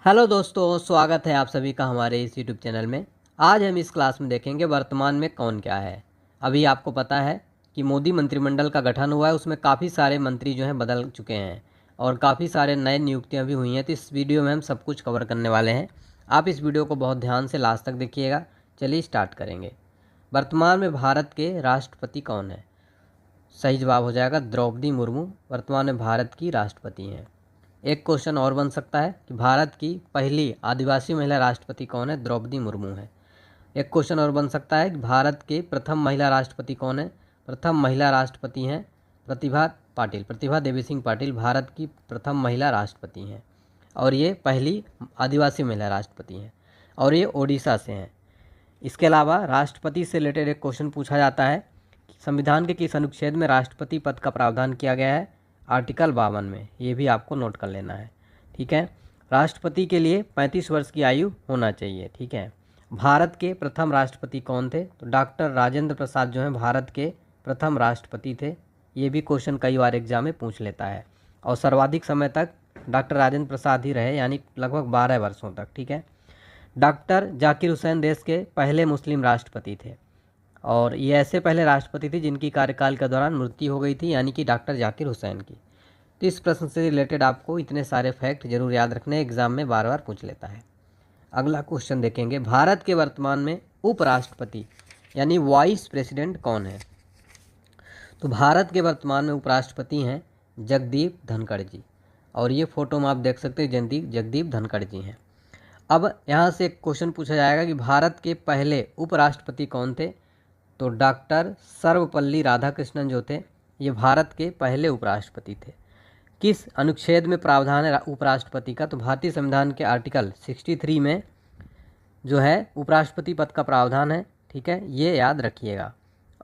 Hello दोस्तों, स्वागत है आप सभी का हमारे इस यूट्यूब चैनल में। आज हम इस क्लास में देखेंगे वर्तमान में कौन क्या है। अभी आपको पता है कि मोदी मंत्रिमंडल का गठन हुआ है, उसमें काफ़ी सारे मंत्री जो हैं बदल चुके हैं और काफ़ी सारे नए नियुक्तियां भी हुई हैं। तो इस वीडियो में हम सब कुछ कवर करने वाले हैं। आप इस वीडियो को बहुत ध्यान से लास्ट तक देखिएगा। चलिए स्टार्ट करेंगे। वर्तमान में भारत के राष्ट्रपति कौन है? सही जवाब हो जाएगा द्रौपदी मुर्मू वर्तमान में भारत की राष्ट्रपति हैं। एक क्वेश्चन और बन सकता है कि भारत की पहली आदिवासी महिला राष्ट्रपति कौन है? द्रौपदी मुर्मू है। एक क्वेश्चन और बन सकता है कि भारत के प्रथम महिला राष्ट्रपति कौन है? प्रथम महिला राष्ट्रपति हैं प्रतिभा पाटिल। प्रतिभा देवी सिंह पाटिल भारत की प्रथम महिला राष्ट्रपति हैं और ये पहली आदिवासी महिला राष्ट्रपति हैं और ये ओडिशा से हैं। इसके अलावा राष्ट्रपति से रिलेटेड एक क्वेश्चन पूछा जाता है कि संविधान के किस अनुच्छेद में राष्ट्रपति पद का प्रावधान किया गया है? आर्टिकल 52 में। ये भी आपको नोट कर लेना है, ठीक है। राष्ट्रपति के लिए 35 वर्ष की आयु होना चाहिए, ठीक है। भारत के प्रथम राष्ट्रपति कौन थे? तो डॉक्टर राजेंद्र प्रसाद जो हैं भारत के प्रथम राष्ट्रपति थे। ये भी क्वेश्चन कई बार एग्जाम में पूछ लेता है और सर्वाधिक समय तक डॉक्टर राजेंद्र प्रसाद ही रहे, यानी लगभग 12 वर्षों तक, ठीक है। डॉक्टर जाकिर हुसैन देश के पहले मुस्लिम राष्ट्रपति थे और ये ऐसे पहले राष्ट्रपति थे जिनकी कार्यकाल के दौरान मृत्यु हो गई थी, यानी कि डॉक्टर जाकिर हुसैन की। तो इस प्रश्न से रिलेटेड आपको इतने सारे फैक्ट जरूर याद रखने, एग्जाम में बार बार पूछ लेता है। अगला क्वेश्चन देखेंगे, भारत के वर्तमान में उपराष्ट्रपति यानी वाइस प्रेसिडेंट कौन है? तो भारत के वर्तमान में उपराष्ट्रपति हैं जगदीप धनखड़ जी और ये फोटो में आप देख सकते हैं जगदीप धनखड़ जी हैं। अब यहाँ से एक क्वेश्चन पूछा जाएगा कि भारत के पहले उपराष्ट्रपति कौन थे? तो डॉक्टर सर्वपल्ली राधाकृष्णन जो थे ये भारत के पहले उपराष्ट्रपति थे। किस अनुच्छेद में प्रावधान है उपराष्ट्रपति का? तो भारतीय संविधान के आर्टिकल 63 में जो है उपराष्ट्रपति पद का प्रावधान है, ठीक है, ये याद रखिएगा।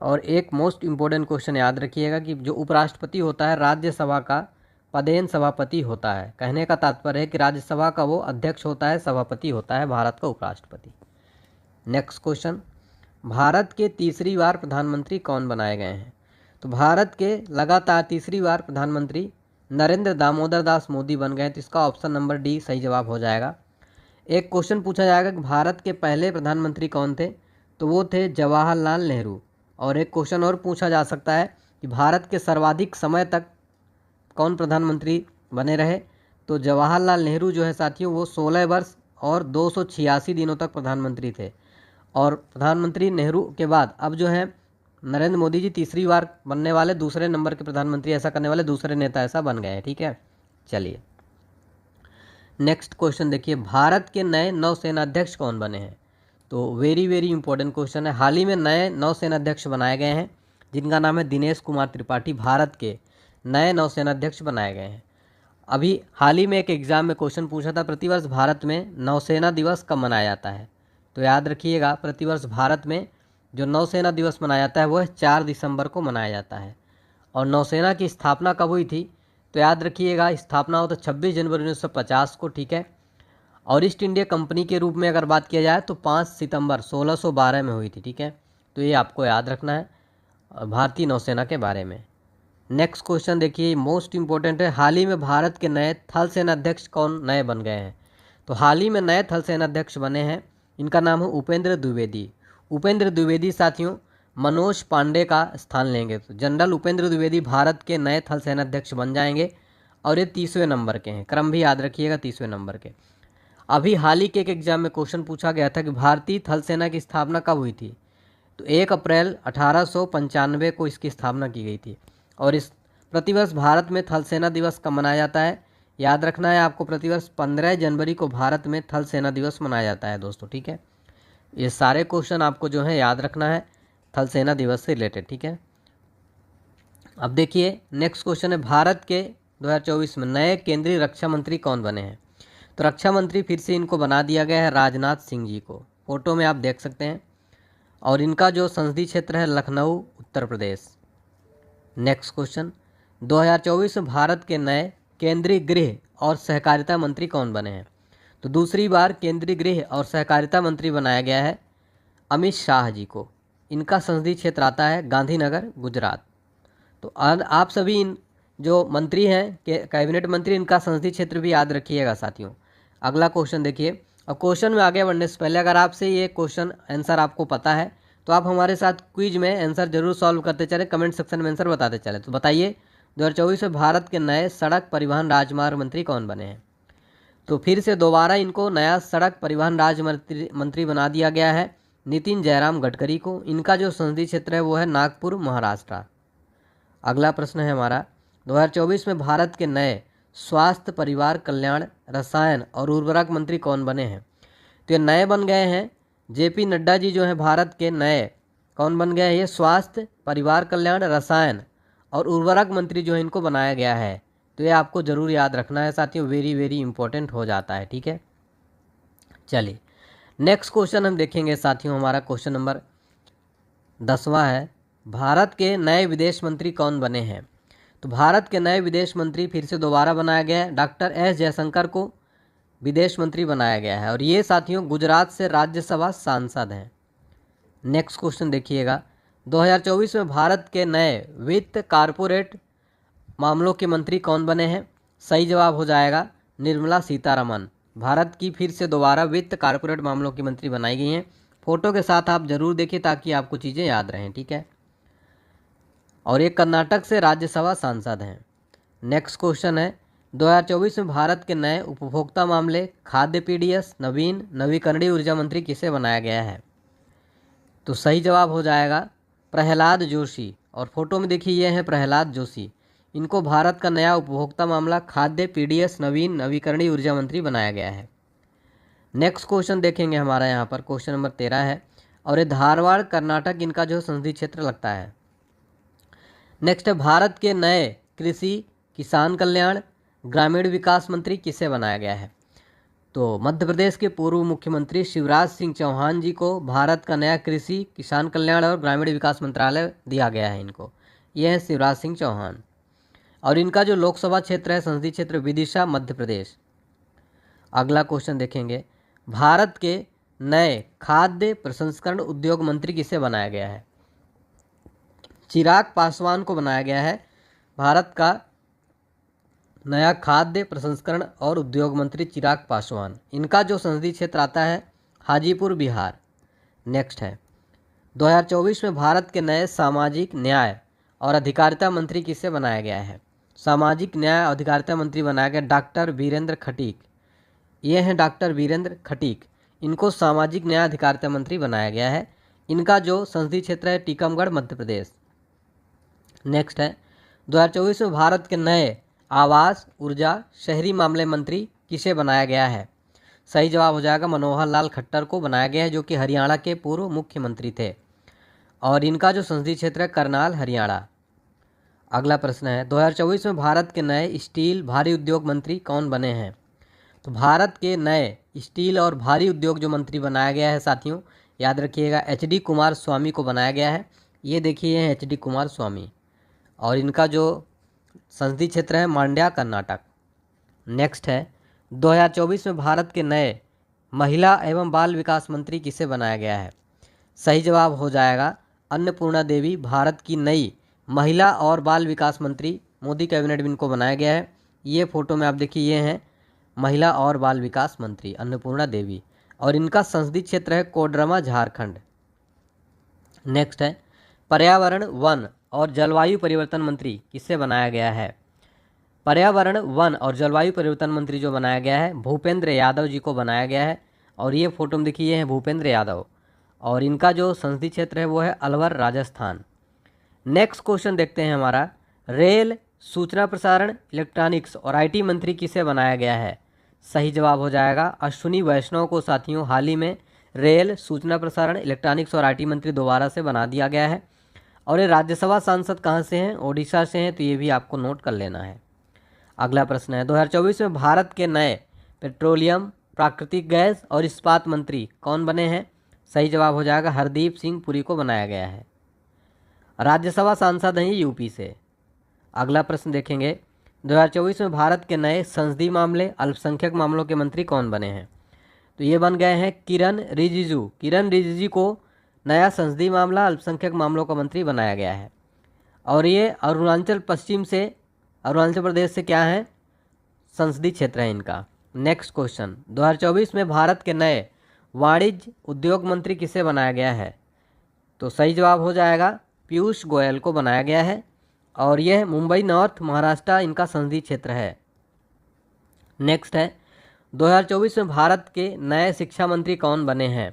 और एक मोस्ट इम्पोर्टेंट क्वेश्चन याद रखिएगा कि जो उपराष्ट्रपति होता है राज्यसभा का पदेन सभापति होता है। कहने का तात्पर्य है कि राज्यसभा का वो अध्यक्ष होता है, सभापति होता है भारत का उपराष्ट्रपति। नेक्स्ट क्वेश्चन, भारत के तीसरी बार प्रधानमंत्री कौन बनाए गए हैं? तो भारत के लगातार तीसरी बार प्रधानमंत्री नरेंद्र दामोदर दास मोदी बन गए। तो इसका ऑप्शन नंबर डी सही जवाब हो जाएगा। एक क्वेश्चन पूछा जाएगा कि भारत के पहले प्रधानमंत्री कौन थे? तो वो थे जवाहरलाल नेहरू। और एक क्वेश्चन और पूछा जा सकता है कि भारत के सर्वाधिक समय तक कौन प्रधानमंत्री बने रहे? तो जवाहरलाल नेहरू जो है साथियों वो 16 वर्ष और 286 दिनों तक प्रधानमंत्री थे। और प्रधानमंत्री नेहरू के बाद अब जो है नरेंद्र मोदी जी तीसरी बार बनने वाले दूसरे नंबर के प्रधानमंत्री, ऐसा करने वाले दूसरे नेता ऐसा बन गए हैं, ठीक है। चलिए नेक्स्ट क्वेश्चन देखिए, भारत के नए नौसेनाध्यक्ष कौन बने हैं? तो वेरी वेरी इंपॉर्टेंट क्वेश्चन है। हाल ही में नए नौसेनाध्यक्ष बनाए गए हैं जिनका नाम है दिनेश कुमार त्रिपाठी। भारत के नए नौसेनाध्यक्ष बनाए गए हैं। अभी हाल ही में एक एग्जाम में क्वेश्चन पूछा था, प्रतिवर्ष भारत में नौसेना दिवस कब मनाया जाता है? तो याद रखिएगा प्रतिवर्ष भारत में जो नौसेना दिवस मनाया जाता है वह 4 दिसंबर को मनाया जाता है। और नौसेना की स्थापना कब हुई थी? तो याद रखिएगा स्थापना हो तो 26 जनवरी 1950 को, ठीक है। और ईस्ट इंडिया कंपनी के रूप में अगर बात किया जाए तो 5 सितंबर 1612 में हुई थी, ठीक है। तो ये आपको याद रखना है भारतीय नौसेना के बारे में। नेक्स्ट क्वेश्चन देखिए, मोस्ट इंपॉर्टेंट है, हाल ही में भारत के नए थल सेनाध्यक्ष कौन नए बन गए हैं? तो हाल ही में नए थल सेनाध्यक्ष बने हैं, इनका नाम है उपेंद्र द्विवेदी। उपेंद्र द्विवेदी साथियों मनोज पांडे का स्थान लेंगे। तो जनरल उपेंद्र द्विवेदी भारत के नए थल सेनाध्यक्ष बन जाएंगे और ये 30वें नंबर के हैं, क्रम भी याद रखिएगा 30वें नंबर के। अभी हाल ही के एक एग्जाम में क्वेश्चन पूछा गया था कि भारतीय थल सेना की स्थापना कब हुई थी? तो 1 अप्रैल 1895 को इसकी स्थापना की गई थी। और इस प्रतिवर्ष भारत में थल सेना दिवस कब मनाया जाता है? याद रखना है आपको, प्रतिवर्ष 15 जनवरी को भारत में थल सेना दिवस मनाया जाता है दोस्तों, ठीक है। ये सारे क्वेश्चन आपको जो है याद रखना है थल सेना दिवस से रिलेटेड, ठीक है। अब देखिए नेक्स्ट क्वेश्चन है, भारत के 2024 में नए केंद्रीय रक्षा मंत्री कौन बने हैं? तो रक्षा मंत्री फिर से इनको बना दिया गया है राजनाथ सिंह जी को, फोटो में आप देख सकते हैं। और इनका जो संसदीय क्षेत्र है लखनऊ उत्तर प्रदेश। नेक्स्ट क्वेश्चन, 2024 में भारत के नए केंद्रीय गृह और सहकारिता मंत्री कौन बने हैं? तो दूसरी बार केंद्रीय गृह और सहकारिता मंत्री बनाया गया है अमित शाह जी को। इनका संसदीय क्षेत्र आता है गांधीनगर गुजरात। तो आप सभी इन जो मंत्री हैं कैबिनेट मंत्री, इनका संसदीय क्षेत्र भी याद रखिएगा साथियों। अगला क्वेश्चन देखिए, और क्वेश्चन में आगे बढ़ने से पहले अगर आपसे ये क्वेश्चन आंसर आपको पता है तो आप हमारे साथ क्विज में आंसर जरूर सॉल्व करते चले, कमेंट सेक्शन में आंसर बताते चले। तो बताइए 2024 में भारत के नए सड़क परिवहन राजमार्ग मंत्री कौन बने हैं? तो फिर से दोबारा इनको नया सड़क परिवहन राज्य मंत्री बना दिया गया है, नितिन जयराम गडकरी को। इनका जो संसदीय क्षेत्र है वो है नागपुर, महाराष्ट्र। अगला प्रश्न है हमारा, 2024 में भारत के नए स्वास्थ्य, परिवार कल्याण, रसायन और उर्वरक मंत्री कौन बने हैं? तो ये नए बन गए हैं जेपी नड्डा जी जो है भारत के नए कौन बन गए हैं? ये स्वास्थ्य, परिवार कल्याण, रसायन और उर्वरक मंत्री जो है इनको बनाया गया है। तो ये आपको ज़रूर याद रखना है साथियों, वेरी वेरी इंपॉर्टेंट हो जाता है, ठीक है। चलिए नेक्स्ट क्वेश्चन हम देखेंगे साथियों, हमारा क्वेश्चन नंबर 10वां है, भारत के नए विदेश मंत्री कौन बने हैं? तो भारत के नए विदेश मंत्री फिर से दोबारा बनाया गया है, डॉक्टर एस जयशंकर को विदेश मंत्री बनाया गया है और ये साथियों गुजरात से राज्यसभा सांसद हैं। नेक्स्ट क्वेश्चन देखिएगा, 2024 में भारत के नए वित्त कारपोरेट मामलों के मंत्री कौन बने हैं? सही जवाब हो जाएगा निर्मला सीतारमन। भारत की फिर से दोबारा वित्त कारपोरेट मामलों की मंत्री बनाई गई हैं। फोटो के साथ आप जरूर देखिए ताकि आपको चीज़ें याद रहें, ठीक है। और ये कर्नाटक से राज्यसभा सांसद हैं। नेक्स्ट क्वेश्चन है, 2024 में भारत के नए उपभोक्ता मामले, खाद्य, पीडीएस, नवीन नवीकरणीय ऊर्जा मंत्री किसे बनाया गया है? तो सही जवाब हो जाएगा प्रहलाद जोशी। और फोटो में देखिए ये हैं प्रहलाद जोशी। इनको भारत का नया उपभोक्ता मामला, खाद्य, पीडीएस, नवीन नवीकरणीय ऊर्जा मंत्री बनाया गया है। नेक्स्ट क्वेश्चन देखेंगे हमारा यहाँ पर क्वेश्चन नंबर 13 है, और ये धारवाड़ कर्नाटक इनका जो संसदीय क्षेत्र लगता है। नेक्स्ट है, भारत के नए कृषि, किसान कल्याण, ग्रामीण विकास मंत्री किसे बनाया गया है? तो मध्य प्रदेश के पूर्व मुख्यमंत्री शिवराज सिंह चौहान जी को भारत का नया कृषि, किसान कल्याण और ग्रामीण विकास मंत्रालय दिया गया है इनको। ये है शिवराज सिंह चौहान और इनका जो लोकसभा क्षेत्र है संसदीय क्षेत्र विदिशा, मध्य प्रदेश। अगला क्वेश्चन देखेंगे, भारत के नए खाद्य प्रसंस्करण उद्योग मंत्री किसे बनाया गया है? चिराग पासवान को बनाया गया है भारत का नया खाद्य प्रसंस्करण और उद्योग मंत्री चिराग पासवान। इनका जो संसदीय क्षेत्र आता है हाजीपुर, बिहार। नेक्स्ट है, 2024 में भारत के नए सामाजिक न्याय और अधिकारिता मंत्री किसे बनाया गया है? सामाजिक न्याय और अधिकारिता मंत्री बनाया गया डॉक्टर वीरेंद्र खटीक। ये हैं डॉक्टर वीरेंद्र खटीक, इनको सामाजिक न्याय अधिकारिता मंत्री बनाया गया है। इनका जो संसदीय क्षेत्र है टीकमगढ़, मध्य प्रदेश। नेक्स्ट है, 2024 में भारत के नए आवास, ऊर्जा, शहरी मामले मंत्री किसे बनाया गया है? सही जवाब हो जाएगा मनोहर लाल खट्टर को बनाया गया है, जो कि हरियाणा के पूर्व मुख्यमंत्री थे और इनका जो संसदीय क्षेत्र है करनाल, हरियाणा। अगला प्रश्न है, 2024 में भारत के नए स्टील, भारी उद्योग मंत्री कौन बने हैं? तो भारत के नए स्टील और भारी उद्योग जो मंत्री बनाया गया है साथियों, याद रखिएगा HD कुमार स्वामी को बनाया गया है। ये देखिए हैं HD कुमार स्वामी और इनका जो संसदीय क्षेत्र है मांड्या, कर्नाटक। नेक्स्ट है, 2024 में भारत के नए महिला एवं बाल विकास मंत्री किसे बनाया गया है? सही जवाब हो जाएगा अन्नपूर्णा देवी, भारत की नई महिला और बाल विकास मंत्री। मोदी कैबिनेट में इनको बनाया गया है। ये फोटो में आप देखिए ये हैं महिला और बाल विकास मंत्री अन्नपूर्णा देवी और इनका संसदीय क्षेत्र है कोडरमा, झारखंड। नेक्स्ट है, पर्यावरण, वन और जलवायु परिवर्तन मंत्री किसे बनाया गया है? पर्यावरण, वन और जलवायु परिवर्तन मंत्री जो बनाया गया है भूपेंद्र यादव जी को बनाया गया है और ये फोटो में देखिए ये हैं भूपेंद्र यादव और इनका जो संसदीय क्षेत्र है वो है अलवर, राजस्थान। नेक्स्ट क्वेश्चन देखते हैं हमारा, रेल, सूचना प्रसारण, इलेक्ट्रॉनिक्स और IT मंत्री किसे बनाया गया है? सही जवाब हो जाएगा अश्विनी वैष्णव को साथियों हाल ही में रेल, सूचना प्रसारण, इलेक्ट्रॉनिक्स और IT मंत्री दोबारा से बना दिया गया है। और ये राज्यसभा सांसद कहाँ से हैं? ओडिशा से हैं, तो ये भी आपको नोट कर लेना है। अगला प्रश्न है, 2024 में भारत के नए पेट्रोलियम, प्राकृतिक गैस और इस्पात मंत्री कौन बने हैं? सही जवाब हो जाएगा हरदीप सिंह पुरी को बनाया गया है। राज्यसभा सांसद हैं ये यूपी से। अगला प्रश्न देखेंगे, 2024 में भारत के नए संसदीय मामले, अल्पसंख्यक मामलों के मंत्री कौन बने हैं? तो ये बन गए हैं किरण रिजिजू। किरण रिजिजू को नया संसदीय मामला, अल्पसंख्यक मामलों का मंत्री बनाया गया है और ये अरुणाचल प्रदेश से क्या है? संसदीय क्षेत्र है इनका। नेक्स्ट क्वेश्चन, 2024 में भारत के नए वाणिज्य उद्योग मंत्री किसे बनाया गया है? तो सही जवाब हो जाएगा पीयूष गोयल को बनाया गया है और यह मुंबई नॉर्थ महाराष्ट्र इनका संसदीय क्षेत्र है। नेक्स्ट है, 2024 में भारत के नए शिक्षा मंत्री कौन बने हैं?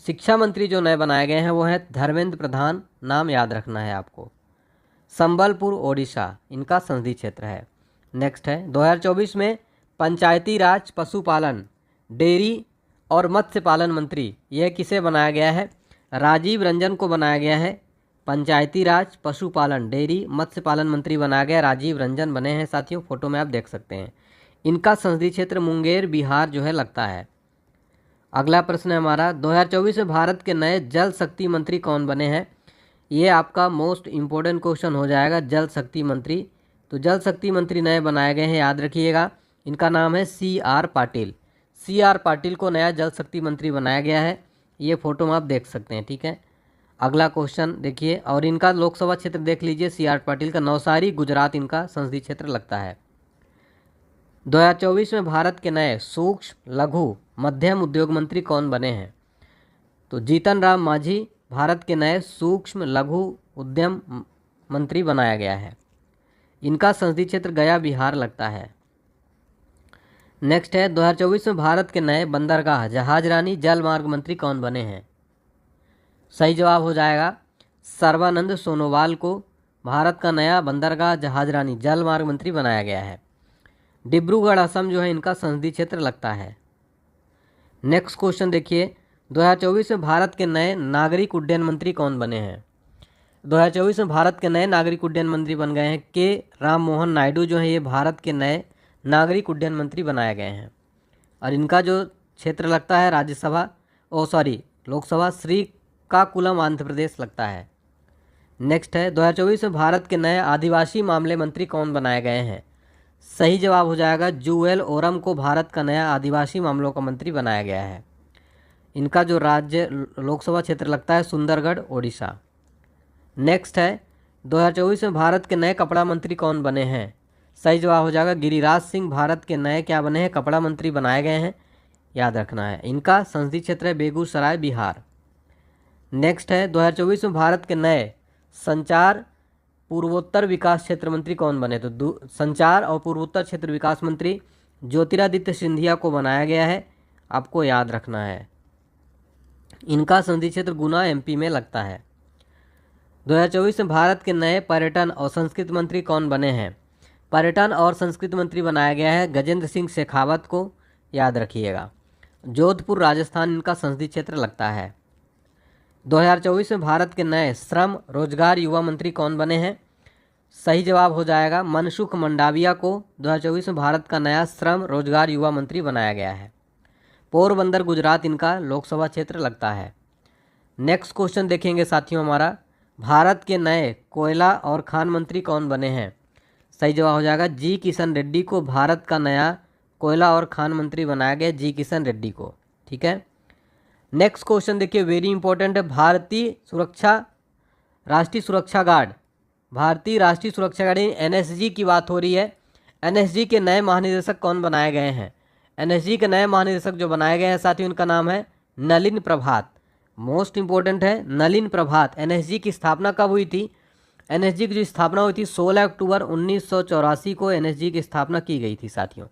शिक्षा मंत्री जो नए बनाए गए हैं वो है धर्मेंद्र प्रधान, नाम याद रखना है आपको। संबलपुर ओडिशा इनका संसदीय क्षेत्र है। नेक्स्ट है, 2024 में पंचायती राज, पशुपालन, डेयरी और मत्स्य पालन मंत्री यह किसे बनाया गया है? राजीव रंजन को बनाया गया है। पंचायती राज, पशुपालन, डेयरी, मत्स्य पालन मंत्री बनाया गया, राजीव रंजन बने हैं साथियों, फोटो में आप देख सकते हैं। इनका संसदीय क्षेत्र मुंगेर बिहार जो है लगता है। अगला प्रश्न है हमारा, 2024 में भारत के नए जल शक्ति मंत्री कौन बने हैं? ये आपका मोस्ट इम्पोर्टेंट क्वेश्चन हो जाएगा, जल शक्ति मंत्री। तो जल शक्ति मंत्री नए बनाए गए हैं, याद रखिएगा। इनका नाम है CR पाटिल। CR पाटिल को नया जल शक्ति मंत्री बनाया गया है, ये फोटो में आप देख सकते हैं, ठीक है। अगला क्वेश्चन देखिए, और इनका लोकसभा क्षेत्र देख लीजिए, CR पाटिल का नवसारी गुजरात इनका संसदीय क्षेत्र लगता है। 2024 में भारत के नए सूक्ष्म लघु मध्यम उद्योग मंत्री कौन बने हैं? तो जीतन राम मांझी भारत के नए सूक्ष्म लघु उद्यम मंत्री बनाया गया है। इनका संसदीय क्षेत्र गया बिहार लगता है। नेक्स्ट है, 2024 में भारत के नए बंदरगाह, जहाजरानी, जल मार्ग मंत्री कौन बने हैं? सही जवाब हो जाएगा सर्बानंद सोनोवाल को भारत का नया बंदरगाह, जहाजरानी, जल मार्ग मंत्री बनाया गया है। डिब्रूगढ़ असम जो है इनका संसदीय क्षेत्र लगता है। नेक्स्ट क्वेश्चन देखिए, 2024 में भारत के नए नागरिक उड्डयन मंत्री कौन बने हैं? 2024 में भारत के नए नागरिक उड्डयन मंत्री बन गए हैं के राम मोहन नायडू जो है ये भारत के नए नागरिक उड्डयन मंत्री बनाए गए हैं और इनका जो क्षेत्र लगता है राज्यसभा लोकसभा श्रीकाकुलम आंध्र प्रदेश लगता है। नेक्स्ट है, 2024 में भारत के नए आदिवासी मामले मंत्री कौन बनाए गए हैं? सही जवाब हो जाएगा जूएल ओरम को भारत का नया आदिवासी मामलों का मंत्री बनाया गया है। इनका जो राज्य लोकसभा क्षेत्र लगता है सुंदरगढ़ ओडिशा। नेक्स्ट है, 2024 में भारत के नए कपड़ा मंत्री कौन बने हैं? सही जवाब हो जाएगा गिरिराज सिंह भारत के नए क्या बने हैं? कपड़ा मंत्री बनाए गए हैं, याद रखना है। इनका संसदीय क्षेत्र है बेगूसराय बिहार। नेक्स्ट है, 2024 में भारत के नए संचार पूर्वोत्तर विकास क्षेत्र मंत्री कौन बने? तो संचार और पूर्वोत्तर क्षेत्र विकास मंत्री ज्योतिरादित्य सिंधिया को बनाया गया है, आपको याद रखना है। इनका संसदीय क्षेत्र गुना MP में लगता है। 2024 में भारत के नए पर्यटन और संस्कृति मंत्री कौन बने हैं? पर्यटन और संस्कृति मंत्री बनाया गया है गजेंद्र सिंह शेखावत को, याद रखिएगा। जोधपुर राजस्थान इनका संसदीय क्षेत्र लगता है। 2024 में भारत के नए श्रम रोजगार युवा मंत्री कौन बने हैं? सही जवाब हो जाएगा मनसुख मंडाविया को 2024 में भारत का नया श्रम रोजगार युवा मंत्री बनाया गया है। पोरबंदर गुजरात इनका लोकसभा क्षेत्र लगता है। नेक्स्ट क्वेश्चन देखेंगे साथियों हमारा, भारत के नए कोयला और खान मंत्री कौन बने हैं? सही जवाब हो जाएगा जी किशन रेड्डी को भारत का नया कोयला और खान मंत्री बनाया गया, जी किशन रेड्डी को, ठीक है। नेक्स्ट क्वेश्चन देखिए, वेरी इंपॉर्टेंट है, भारतीय राष्ट्रीय सुरक्षा गार्ड NSG की बात हो रही है। NSG के नए महानिदेशक कौन बनाए गए हैं? NSG के नए महानिदेशक जो बनाए गए हैं साथियों उनका नाम है नलिन प्रभात। मोस्ट इंपॉर्टेंट है नलिन प्रभात। NSG की स्थापना कब हुई थी? NSG की जो स्थापना हुई थी 16 अक्टूबर 1984 को NSG की स्थापना की गई थी साथियों,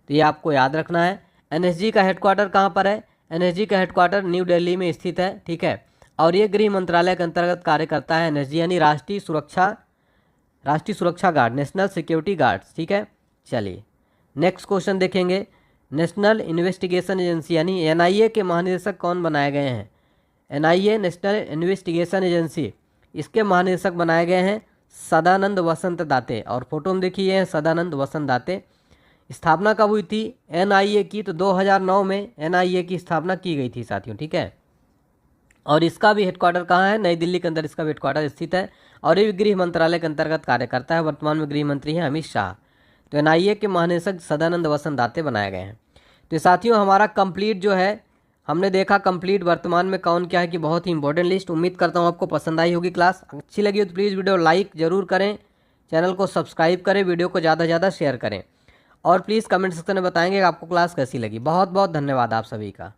तो ये आपको याद रखना है। NSG का हेडक्वार्टर कहाँ पर है? NSG का हेडक्वार्टर न्यू दिल्ली में स्थित है, ठीक है। और ये गृह मंत्रालय के अंतर्गत कार्य करता है NSG, यानी राष्ट्रीय सुरक्षा गार्ड, नेशनल सिक्योरिटी गार्ड्स, ठीक है। चलिए नेक्स्ट क्वेश्चन देखेंगे, नेशनल इन्वेस्टिगेशन एजेंसी यानी NIA के महानिदेशक कौन बनाए गए हैं? NIA नेशनल इन्वेस्टिगेशन एजेंसी, इसके महानिदेशक बनाए गए हैं सदानंद वसंत दाते, और फोटो में देखिए हैं सदानंद वसंत दाते। स्थापना कब हुई थी NIA की? तो 2009 में NIA की स्थापना की गई थी साथियों, ठीक है। और इसका भी हेडक्वार्टर कहाँ है? नई दिल्ली के अंदर इसका हेडक्वार्टर स्थित है और ये गृह मंत्रालय के अंतर्गत कार्य करता है। वर्तमान में गृह मंत्री हैं अमित शाह। तो NIA के महानिदेशक सदानंद वसंत दाते बनाए गए हैं। तो साथियों हमारा कंप्लीट जो है हमने देखा कंप्लीट वर्तमान में कौन क्या है कि बहुत ही इंपॉर्टेंट लिस्ट। उम्मीद करता हूँ आपको पसंद आई होगी। क्लास अच्छी लगी हो तो प्लीज़ वीडियो लाइक ज़रूर करें, चैनल को सब्सक्राइब करें, वीडियो को ज़्यादा से ज़्यादा शेयर करें। और प्लीज़ कमेंट सेक्शन में बताएंगे कि आपको क्लास कैसी लगी। बहुत बहुत धन्यवाद आप सभी का।